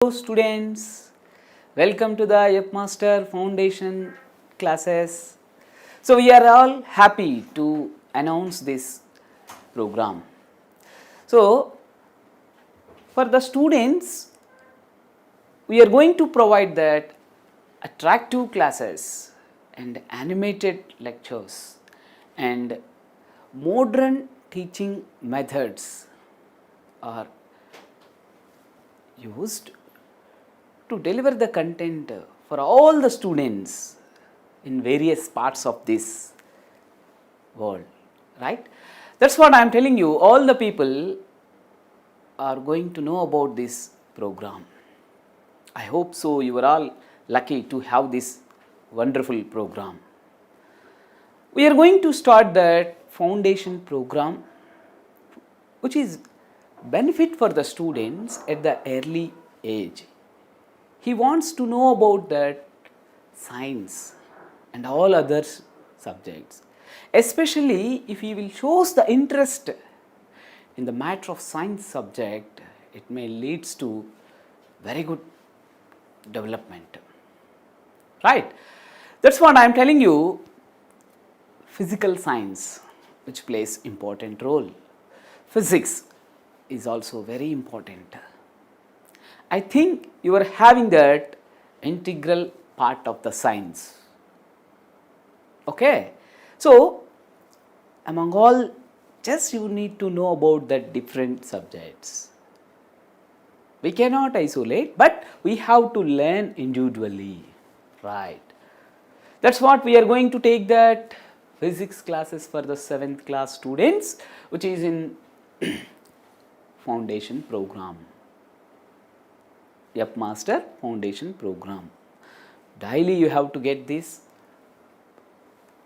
Hello students, welcome to the Yupp Master Foundation classes. So we are all happy to announce this program. So for the students, we are going to provide that attractive classes and animated lectures and modern teaching methods are used to deliver the content for all the students in various parts of this world, right? That's what I am telling you. All the people are going to know about this program. I hope so. You are all lucky to have this wonderful program. We are going to start that foundation program, which is benefit for the students at the early age. He wants to know about that science and all other subjects, especially if he will shows the interest in the matter of science subject. It may leads to very good development, right? That's what I am telling you. Physical science, which plays important role. Physics is also very important. I think you are having that integral part of the science. Okay, so among all, just you need to know about the different subjects. We cannot isolate, but we have to learn individually, right? That's what we are going to take that physics classes for the 7th class students, which is in foundation program. Yupp Master Foundation program. Daily you have to get this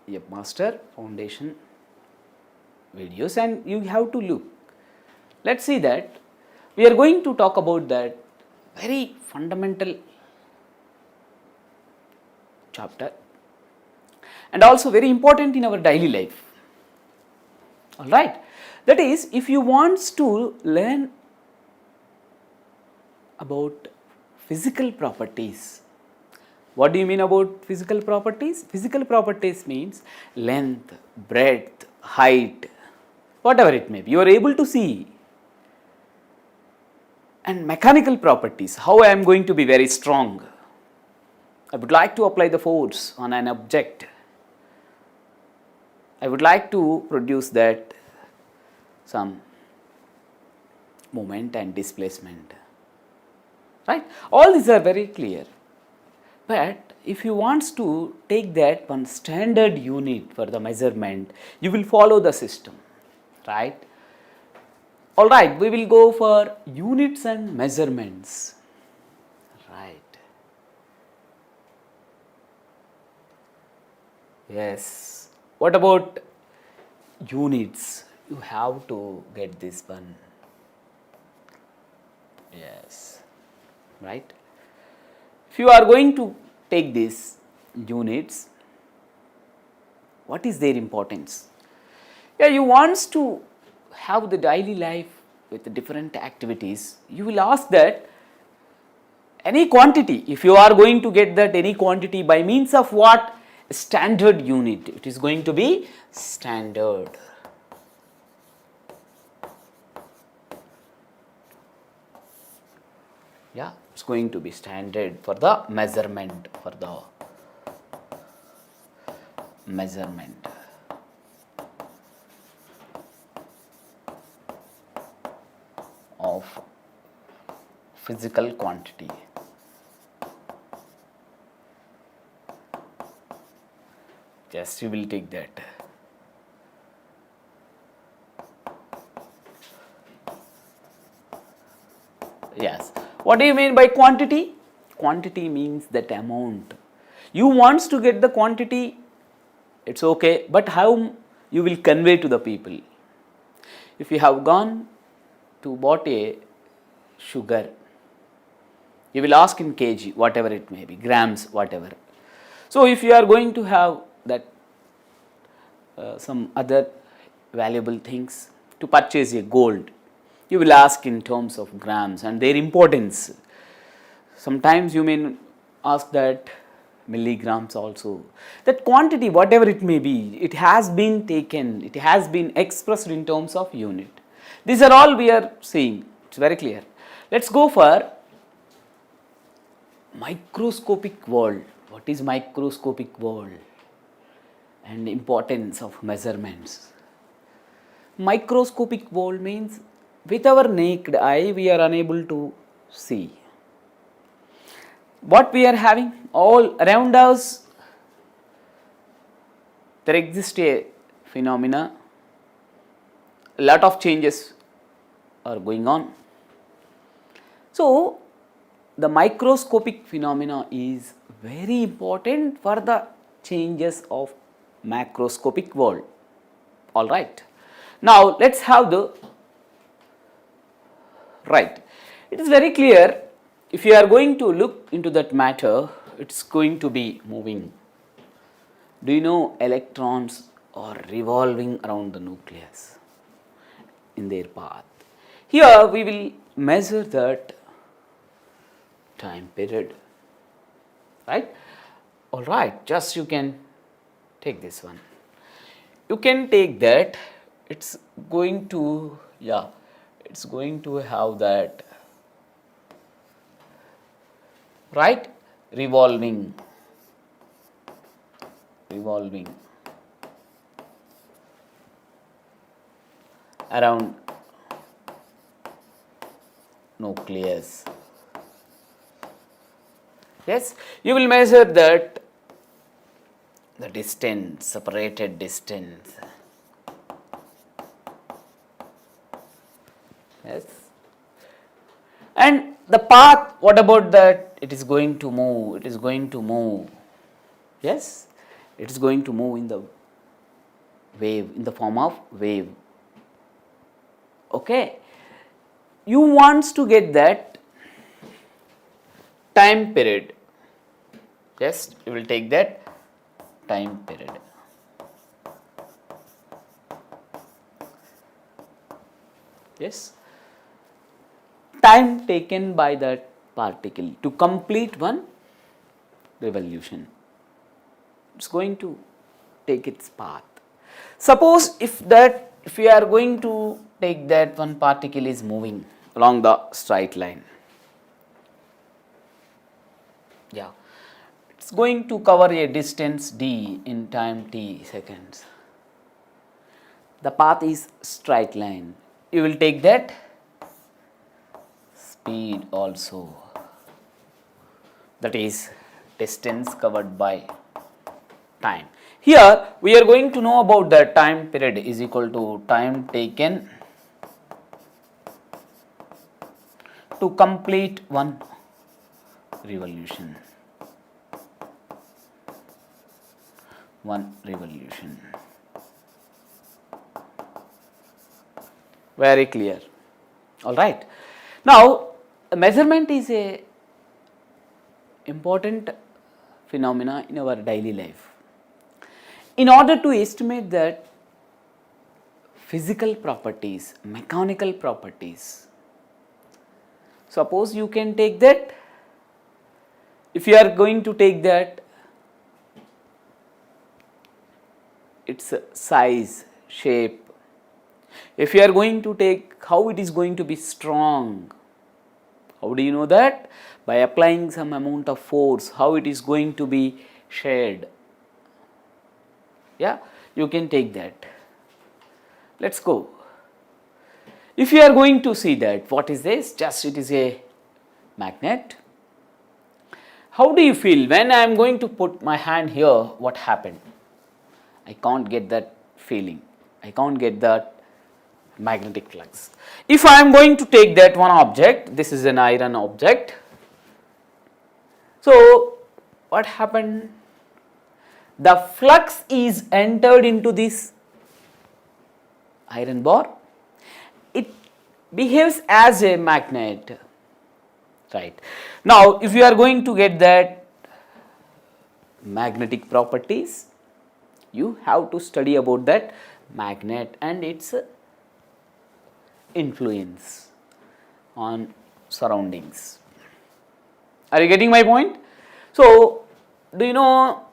Yupp Master Foundation videos and you have to look. Let's see that. We are going to talk about that very fundamental chapter and also very important in our daily life. Alright. That is, if you want to learn about physical properties. What do you mean about physical properties? Physical properties means length, breadth, height, whatever it may be. You are able to see. And mechanical properties, how I am going to be very strong. I would like to apply the force on an object. I would like to produce that some moment and displacement. Right? All these are very clear. But if you want to take that one standard unit for the measurement, you will follow the system. Right? Alright, we will go for units and measurements. Right. Yes. What about units? You have to get this one. Yes. Right? If you are going to take these units, what is their importance? Yeah, you want to have the daily life with the different activities. You will ask that any quantity, if you are going to get that any quantity by means of what? Standard unit. It is going to be standard. Yeah, it's going to be standard for the measurement, of physical quantity. Just you will take that. Yes. What do you mean by quantity? Quantity means that amount. You want to get the quantity, it's okay, but how you will convey to the people? If you have gone to bought a sugar, you will ask in kg, whatever it may be, grams, whatever. So if you are going to have that some other valuable things to purchase a gold, you will ask in terms of grams and their importance. sometimes you may ask that milligrams also. That quantity, whatever it may be, it has been taken, it has been expressed in terms of unit. These are all we are seeing, it's very clear. Let's go for microscopic world. What is microscopic world and importance of measurements? Microscopic world means with our naked eye we are unable to see. What we are having all around us, there exists a phenomena, a lot of changes are going on. So, the microscopic phenomena is very important for the changes of macroscopic world. All right. Now, let us have the right. It is very clear, if you are going to look into that matter, it is going to be moving. Do you know electrons are revolving around the nucleus in their path? Here we will measure that time period, right? All right, just you can take this one. You can take that, it's going to, it's going to have that, right, revolving around nucleus. Yes, you will measure that the distance, separated distance. Yes, and the path, what about that? It is going to move, it is going to move. Yes, it is going to move in the wave, in the form of wave. Okay, you want to get that time period. Yes, you will take that time period. Yes, time taken by that particle to complete one revolution. It's going to take its path. Suppose if we are going to take that one particle is moving along the straight line. Yeah, it's going to cover a distance d in time t seconds. The path is straight line. You will take that speed also, that is distance covered by time. Here we are going to know about the time period is equal to time taken to complete one revolution. Very clear. All right. Now, measurement is a important phenomena in our daily life. In order to estimate that physical properties, mechanical properties, suppose you can take that, if you are going to take that, its size, shape, if you are going to take how it is going to be strong, how do you know that? By applying some amount of force, how it is going to be shared. Yeah, you can take that. Let's go. If you are going to see that, what is this? Just it is a magnet. How do you feel when I am going to put my hand here? What happened? I can't get that feeling. I can't get that magnetic flux. If I am going to take that one object, this is an iron object. So, what happened? The flux is entered into this iron bar. It behaves as a magnet. Right. Now, if you are going to get that magnetic properties, you have to study about that magnet and its influence on surroundings. Are you getting my point? So, do you know,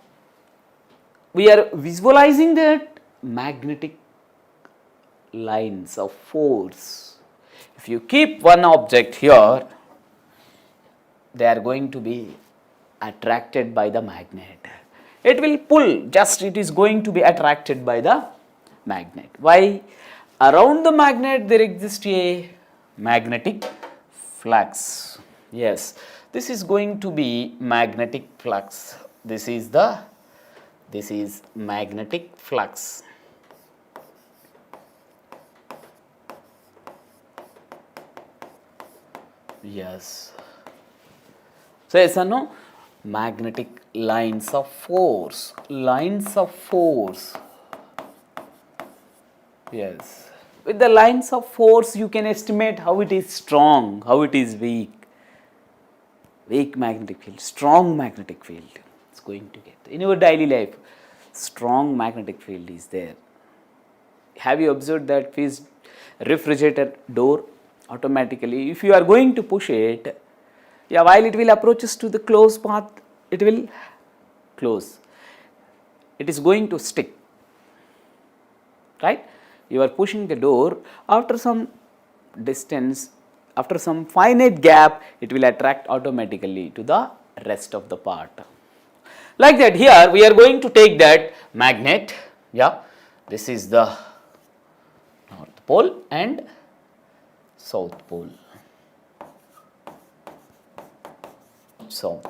we are visualizing that magnetic lines of force. If you keep one object here, they are going to be attracted by the magnet. It will pull, just it is going to be attracted by the magnet. Why? Around the magnet there exists a magnetic flux. Yes, this is going to be magnetic flux. This is magnetic flux. Yes. So yes or no? Magnetic lines of force. Lines of force. Yes. With the lines of force, you can estimate how it is strong, how it is weak. Weak magnetic field, strong magnetic field. It's going to get. In your daily life, strong magnetic field is there. Have you observed that refrigerator door automatically, if you are going to push it, yeah, while it will approaches to the close path, it will close. It is going to stick, right? You are pushing the door, after some distance, after some finite gap, it will attract automatically to the rest of the part. Like that, here we are going to take that magnet, yeah, this is the North Pole and South Pole. South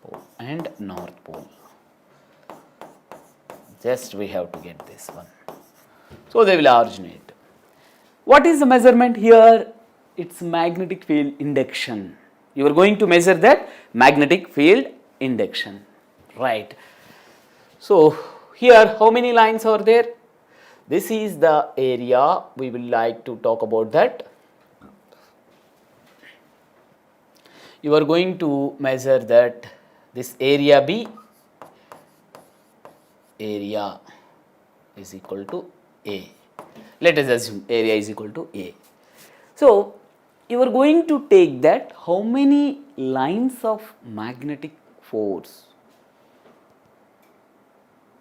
Pole and North Pole. Just we have to get this one. So they will originate. What is the measurement here? It's magnetic field induction. You are going to measure that magnetic field induction, right? So here how many lines are there? This is the area we will like to talk about that. You are going to measure that this area B, area is equal to A. Let us assume area is equal to A. So, you are going to take that how many lines of magnetic force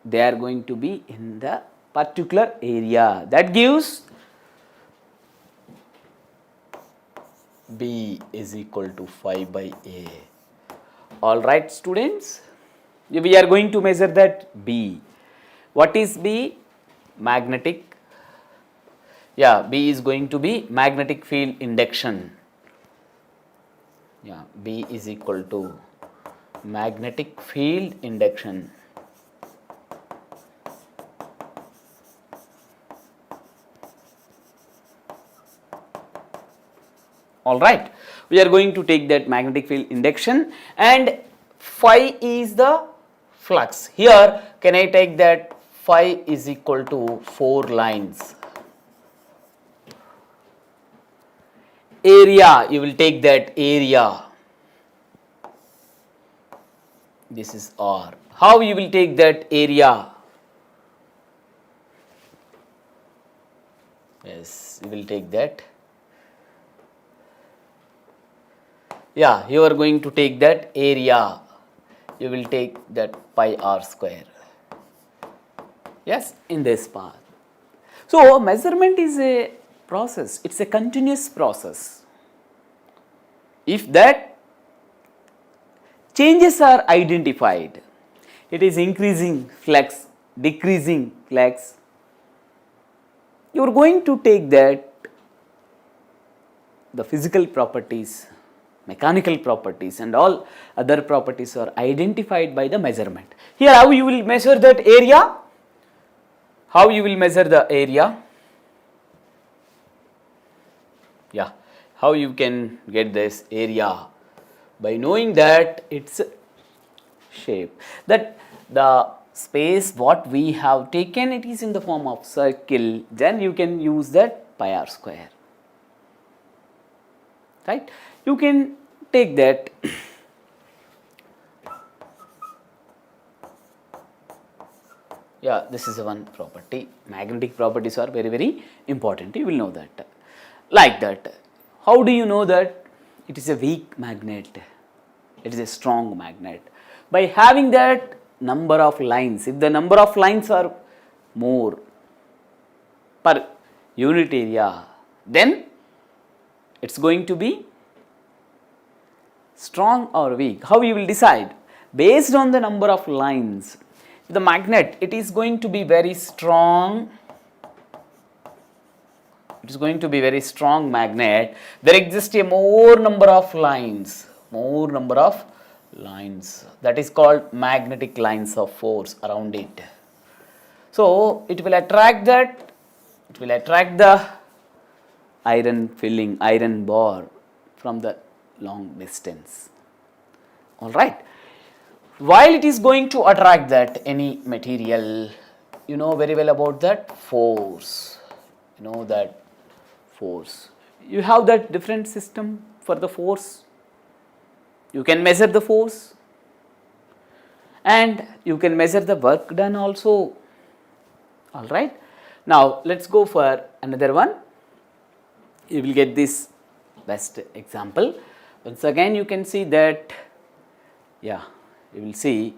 they are going to be in the particular area. That gives B is equal to 5 by A. Alright students, we are going to measure that B. What is B? Magnetic. Yeah, B is going to be magnetic field induction. Yeah, B is equal to magnetic field induction. Alright, we are going to take that magnetic field induction, and phi is the flux. Here, can I take that phi is equal to 4 lines. Area, you will take that area. This is R. How you will take that area? Yes, you will take that. Yeah, you are going to take that area. You will take that pi r square. Yes, in this path. So, measurement is a process, it is a continuous process. If that changes are identified, it is increasing flux, decreasing flux, you are going to take that the physical properties, mechanical properties and all other properties are identified by the measurement. Here how you will measure that area? How you will measure the area? Yeah, how you can get this area? By knowing that its shape, that the space what we have taken, it is in the form of circle, then you can use that pi r square, right? You can take that yeah, this is one property. Magnetic properties are very, very important. You will know that. Like that. How do you know that it is a weak magnet? It is a strong magnet. By having that number of lines, if the number of lines are more per unit area, then it's going to be strong or weak. How you will decide? Based on the number of lines, the magnet, it is going to be very strong. It is going to be very strong magnet. There exists a more number of lines. That is called magnetic lines of force around it. So it will attract that. It will attract the iron bar from the long distance. All right. While it is going to attract that any material, you know very well about that force. You know that force. You have that different system for the force. You can measure the force and you can measure the work done also. All right. Now let's go for another one. You will get this best example. Once again you can see that, yeah, you will see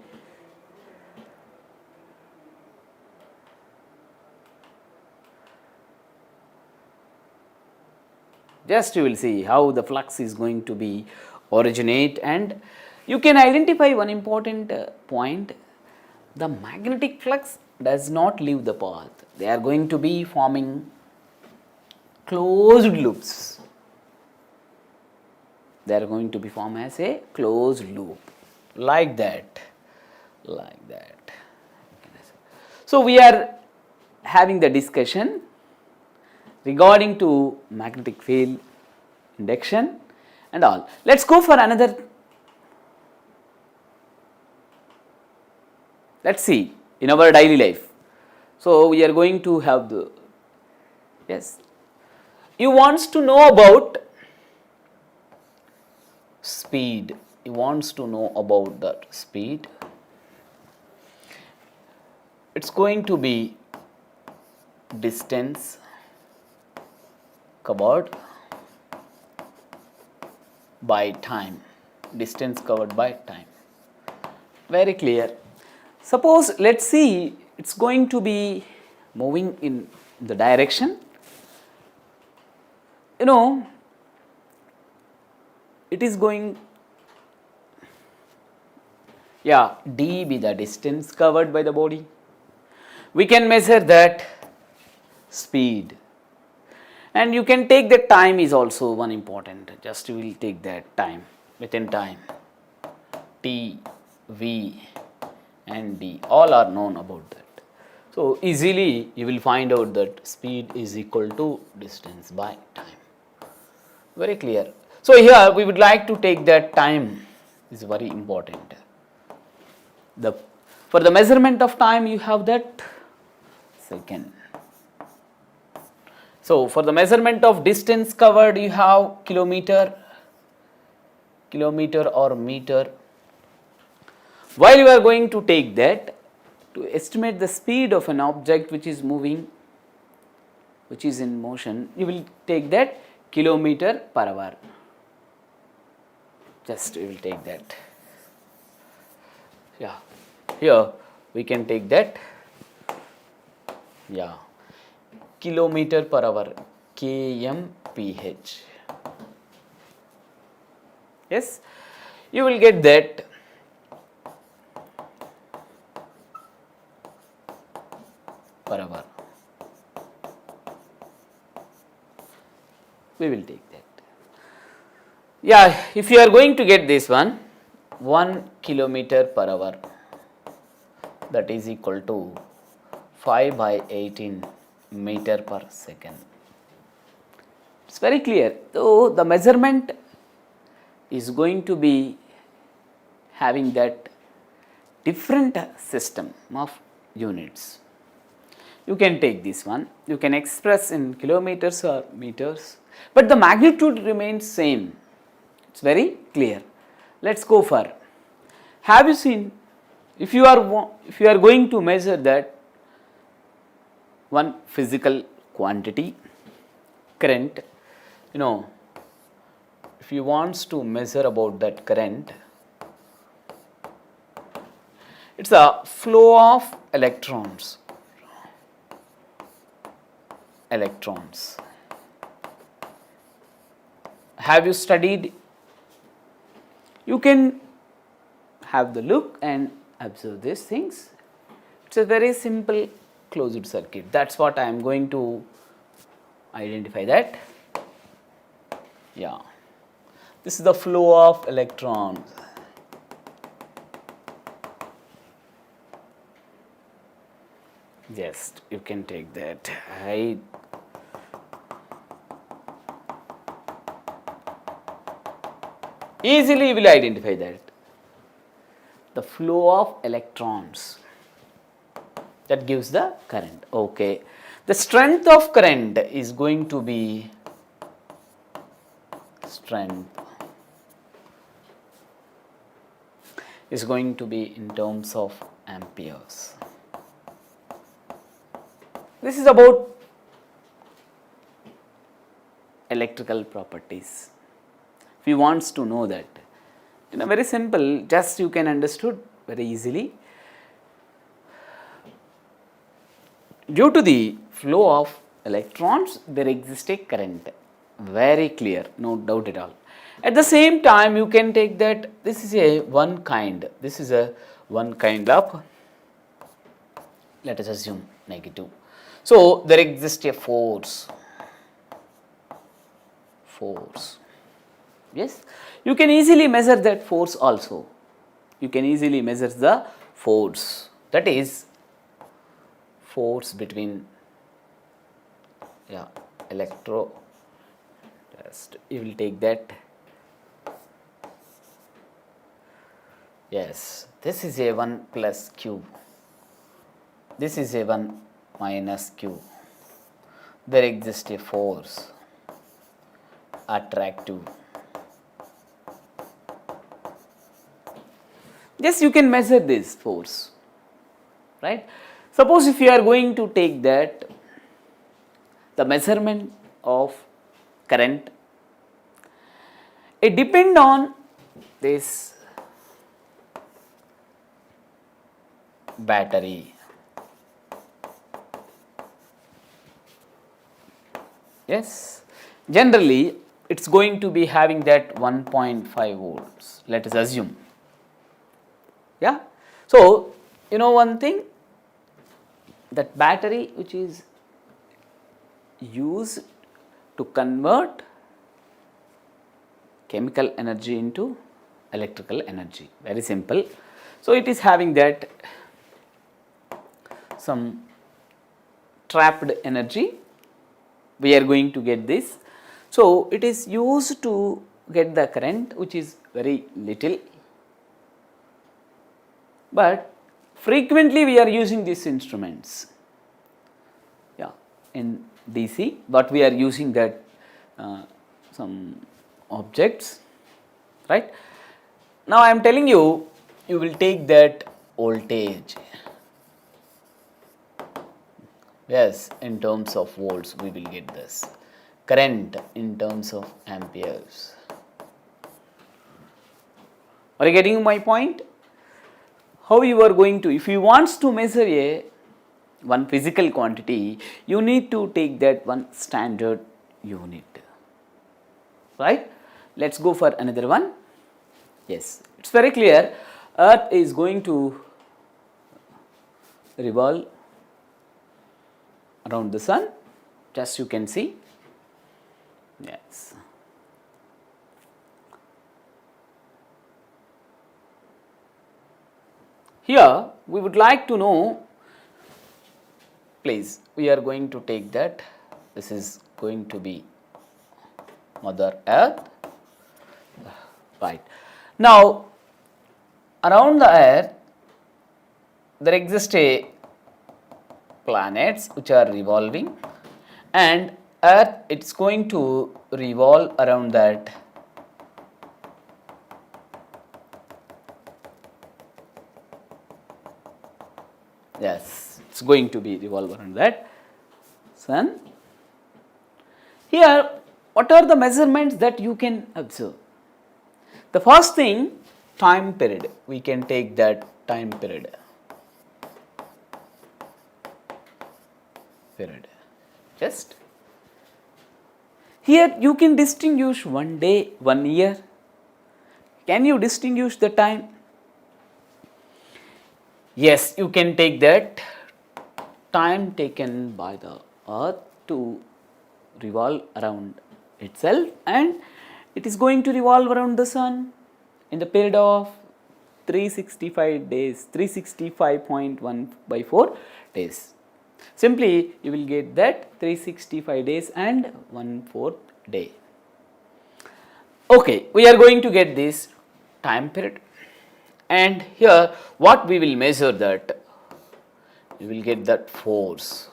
just you will see how the flux is going to be originate, and you can identify one important point. The magnetic flux does not leave the path. They are going to be forming closed loops. They are going to be formed as a closed loop like that. So we are having the discussion regarding to magnetic field induction and all. Let's go for another. Let's see in our daily life. So we are going to have the, yes, you wants to know about speed. He wants to know about that speed. It's going to be distance covered by time. Distance covered by time. Very clear. Suppose, let's see, it's going to be moving in the direction. You know, it is going, yeah, d be the distance covered by the body. We can measure that speed, and you can take the time is also one important. Just you will take that time, within time, t, v and d, all are known about that. So easily you will find out that speed is equal to distance by time. Very clear. So here we would like to take that time is very important. For the measurement of time you have that second. So for the measurement of distance covered you have kilometer or meter. While you are going to take that, to estimate the speed of an object which is moving, which is in motion, you will take that kilometer per hour. Just we will take that. Yeah, here we can take that. Yeah, kilometer per hour, kmph. Yes, you will get that. Per hour. We will take that. Yeah, if you are going to get this one, 1 kilometer per hour, that is equal to 5 by 18 meter per second. It's very clear. So the measurement is going to be having that different system of units. You can take this one, you can express in kilometers or meters, but the magnitude remains same. It's very clear. Let's go for, have you seen, if you are going to measure that one physical quantity, current, you know, if you wants to measure about that current, It's a flow of electrons. Electrons. Have you studied? You can have the look and observe these things. It's a very simple closed circuit. That's what I am going to identify that. Yeah. This is the flow of electrons. Yes, you can take that. Easily you will identify that. The flow of electrons. That gives the current. Okay. The strength of current is going to be in terms of amperes. This is about electrical properties. If you wants to know that, very simple, just you can understood very easily. Due to the flow of electrons, there exists a current. Very clear, no doubt at all. At the same time, you can take that this is a one kind of, let us assume negative. So there exists a force. Yes, you can easily measure that force also. You can easily measure the force, that is force between electro, just you will take that. Yes, this is a 1 plus q, this is a 1 minus q. There exists a force, attractive. Yes, you can measure this force, right? Suppose if you are going to take that, the measurement of current, it depends on this battery. Yes, generally it's going to be having that 1.5 volts, let us assume. Yeah, so one thing, that battery which is used to convert chemical energy into electrical energy, very simple. So it is having that some trapped energy, we are going to get this. So it is used to get the current which is very little, but frequently we are using these instruments, in DC, but we are using that some objects, right? Now I am telling you, you will take that voltage. Yes, in terms of volts we will get this. Current in terms of amperes. Are you getting my point? How you are going to, if you want to measure one physical quantity, you need to take that one standard unit, right? Let's go for another one. Yes, it's very clear. Earth is going to revolve around the sun, just you can see. Yes. Here we would like to know, please, we are going to take that, this is going to be Mother Earth, right. Now around the Earth there exist a planets which are revolving, and Earth it's going to revolve around that yes, it's going to be revolve around that sun. Here, what are the measurements that you can observe? The first thing, time period. We can take that time period. period. Just here you can distinguish 1 day, 1 year. Can you distinguish the time? Yes, you can take that time taken by the earth to revolve around itself, and it is going to revolve around the sun in the period of 365 days, 365.1 by 4 days. Simply you will get that 365 days and 1/4 day. Okay, we are going to get this time period, and here what we will measure, that we will get that force.